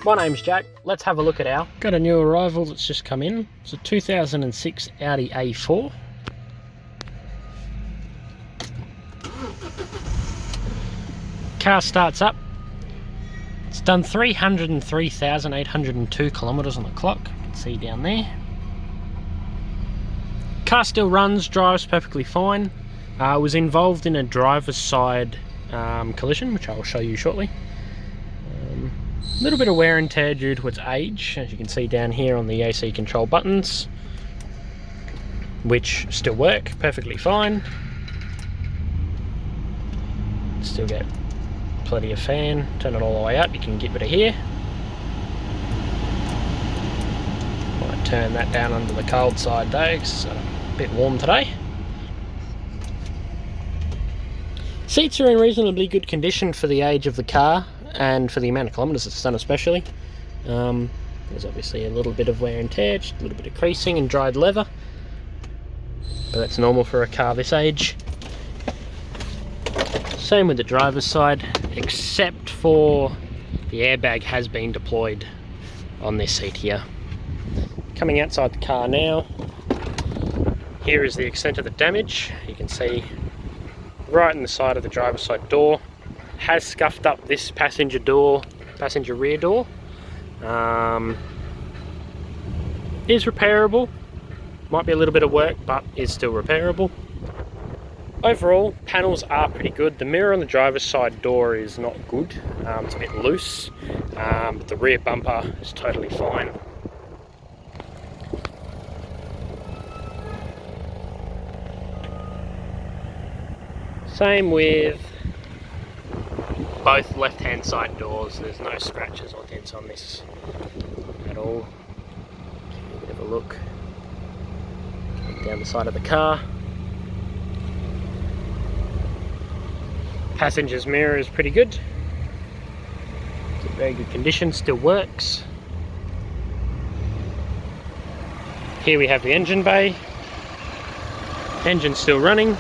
My name's Jack. Let's have a look at our... Got a new arrival that's just come in. It's a 2006 Audi A4. Car starts up. It's done 303,802 kilometres on the clock. You can see down there. Car still runs, drives perfectly fine. Was involved in a driver's side collision, which I will show you shortly. A little bit of wear and tear due to its age, as you can see down here on the AC control buttons, which still work perfectly fine. Still get plenty of fan. Turn it all the way up, you can get rid of here. Might turn that down under the cold side though, because it's a bit warm today. Seats are in reasonably good condition for the age of the car and for the amount of kilometres it's done especially. There's obviously a little bit of wear and tear, just a little bit of creasing and dried leather, but that's normal for a car this age. Same with the driver's side, except for the airbag has been deployed on this seat here. Coming outside the car now, here is the extent of the damage. You can see right in the side of the driver's side door. Has scuffed up this passenger rear door. Is repairable. Might be a little bit of work, but is still repairable. Overall, panels are pretty good. The mirror on the driver's side door is not good. It's a bit loose, but the rear bumper is totally fine. Same with both left-hand side doors. There's no scratches or dents on this at all. Give you a bit of a look down the side of the car. Passenger's mirror is pretty good. It's in very good condition, still works. Here we have the engine bay. Engine's still running.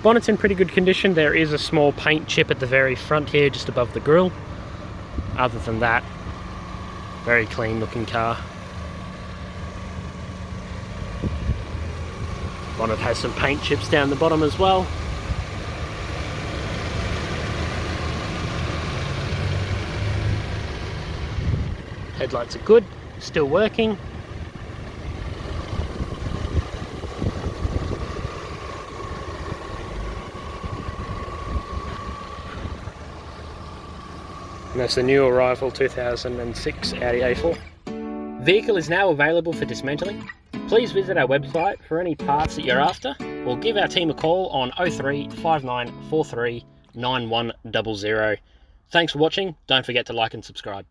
Bonnet's in pretty good condition. There is a small paint chip at the very front here, just above the grille. Other than that, very clean looking car. Bonnet has some paint chips down the bottom as well. Headlights are good, still working. And that's the new arrival 2006 Audi A4. Vehicle is now available for dismantling. Please visit our website for any parts that you're after, or give our team a call on 03 5943 9100. Thanks for watching. Don't forget to like and subscribe.